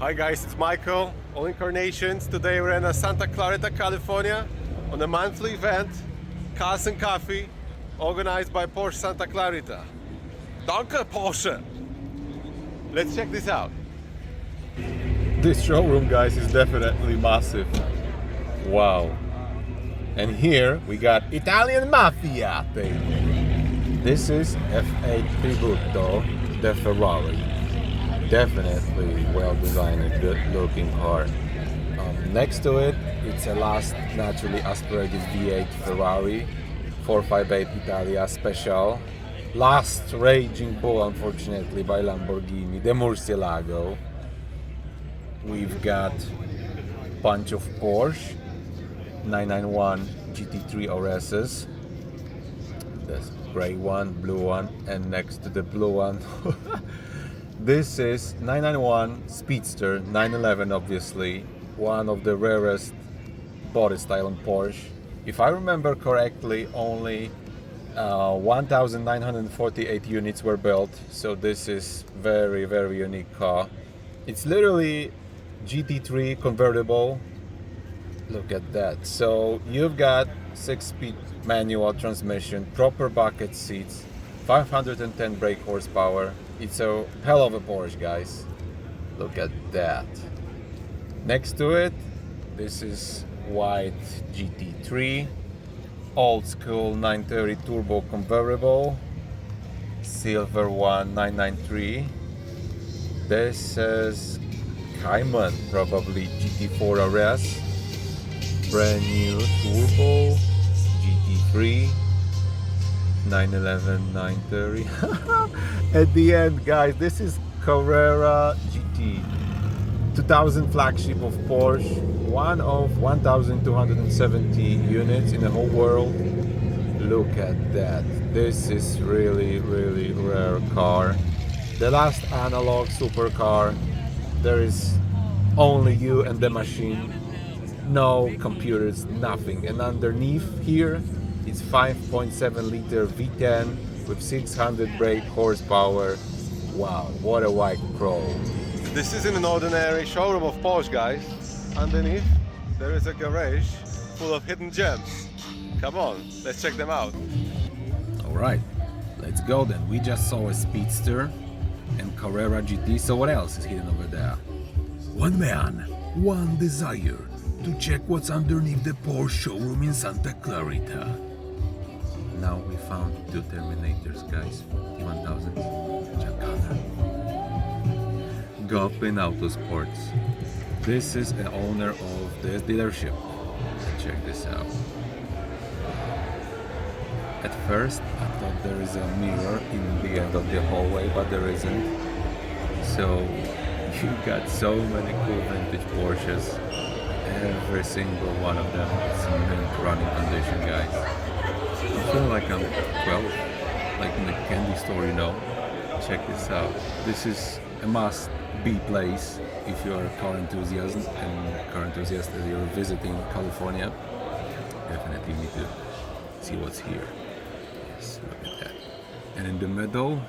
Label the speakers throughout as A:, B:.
A: Hi guys, it's Michael, AllinCarNations. Today we're in Santa Clarita, California on a monthly event, Cars and Coffee, organized by Porsche Santa Clarita. Danke Porsche! Let's check this out. This showroom, guys, is definitely massive. Wow. And here we got Italian Mafia, baby. This is F8 Tributo, the Ferrari. Definitely well designed and good looking car. Next to it, it's a last naturally aspirated V8 Ferrari 458 Italia Special. Last raging bull, unfortunately, by Lamborghini, the Murcielago. We've got bunch of Porsche 991 GT3 RSs. This gray one, blue one, and next to the blue one this is 991 Speedster 911, obviously one of the rarest body style on Porsche. If I remember correctly, only 1948 units were built, so this is very unique car. It's literally GT3 convertible. Look at that. So you've got 6-speed manual transmission, proper bucket seats, 510 brake horsepower. It's a hell of a Porsche, guys. Look at that. Next to it, this is white GT3, old school 930 turbo convertible, silver one 993. This is Cayman, probably GT4 RS, brand new turbo GT3 911 930. At the end, guys, this is Carrera GT 2000 flagship of Porsche, one of 1270 units in the whole world. Look at that. This is really rare car. The last analog supercar. There is only you and the machine, no computers, nothing. And underneath here, it's 5.7 liter V10 with 600 brake horsepower. Wow, what a white pro. This isn't an ordinary showroom of Porsche, guys. Underneath, there is a garage full of hidden gems. Come on, let's check them out.
B: Alright, let's go then. We just saw a Speedster and Carrera GT, so what else is hidden over there?
C: One man, one desire, to check what's underneath the Porsche showroom in Santa Clarita.
B: Now we found two Terminators, guys. T1000. Jack Connor. Gopin Autosports. This is the owner of this dealership. Check this out. At first, I thought there is a mirror in the end of the hallway, but there isn't. So you got so many cool vintage Porsches. Every single one of them is in mint running condition, guys. I feel like I'm 12, like in the candy store, you know. Check this out. This is a must-be place if you're a car enthusiast and you're visiting California. Definitely need to see what's here. Yes, look at that. And in the middle,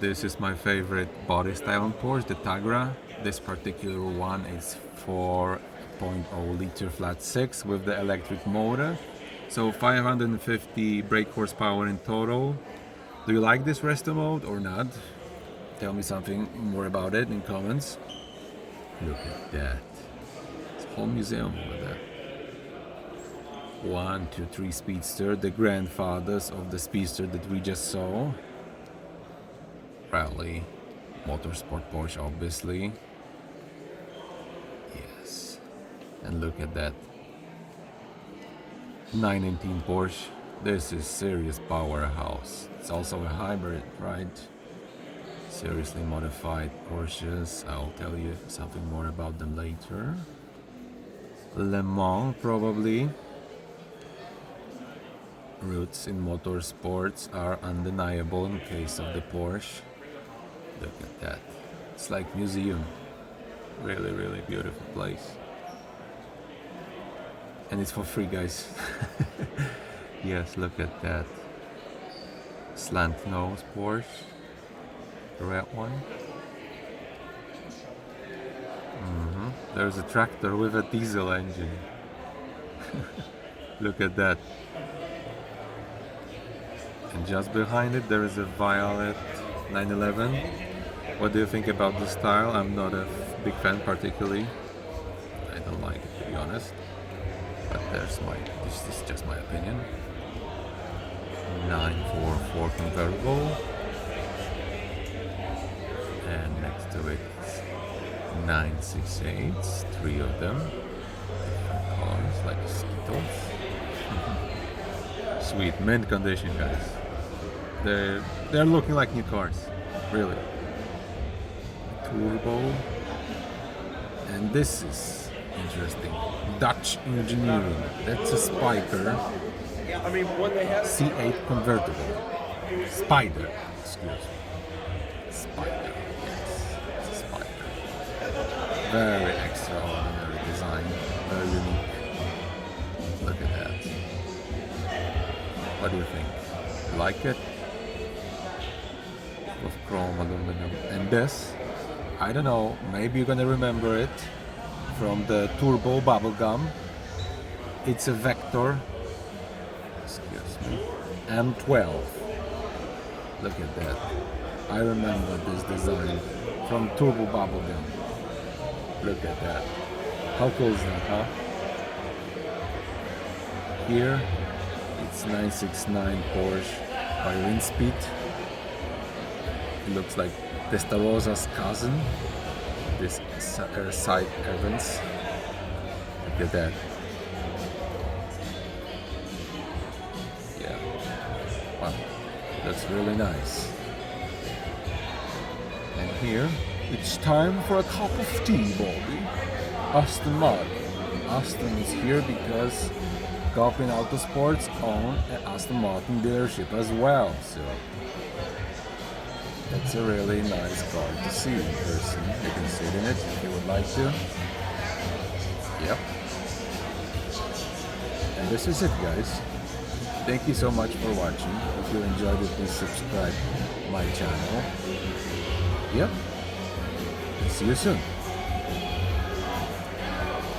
B: this is my favorite body style on Porsche, the Tagra. This particular one is 4.0 liter flat 6 with the electric motor. So 550 brake horsepower in total. Do you like this resto mode or not? Tell me something more about it in comments. Look at that. It's a whole museum over there. 1, 2, 3 Speedster, the grandfathers of the Speedster that we just saw. Rally, Motorsport Porsche, obviously. Yes. And look at that. 919 Porsche. This is serious powerhouse. It's also a hybrid, right? Seriously modified Porsches. I'll tell you something more about them later. Le Mans, probably. Roots in motorsports are undeniable in case of the Porsche. Look at that. It's like museum. Really beautiful place. And it's for free, guys. Yes, look at that. Slant nose Porsche. The red one. There's a tractor with a diesel engine. Look at that. And just behind it there is a violet 911. What do you think about the style? I'm not a big fan particularly. I don't like it, to be honest. But this is just my opinion. 944 convertible. And next to it is 968s, 3 of them. Different colors like Skittles. Sweet, mint condition, guys. They're looking like new cars, really. Turbo. And this is interesting. Dutch engineering. That's a Spiker.
D: I mean, when they had
B: C8 convertible. Spider, excuse me. Spider, yes, it's a Spider. Very extraordinary design, very unique. Look at that. What do you think? You like it? With chrome aluminum. And this, I don't know, maybe you're gonna remember it from the Turbo bubblegum. It's a Vector, excuse me, M12. Look at that. I remember this design from Turbo bubblegum. Look at that. How cool is that, huh? Here, it's 969 Porsche by Winspeed. It looks like Testarosa's cousin. This side Evans. Look at that. Yeah. Wow. That's really nice. And here, it's time for a cup of tea, Bobby. Aston Martin. Aston is here because Gopin Autosports own an Aston Martin dealership as well. So that's a really nice car to see in person. You can sit in it if you would like to. Yep. And this is it, guys. Thank you so much for watching. If you enjoyed it, please subscribe my channel. Yep. See you soon.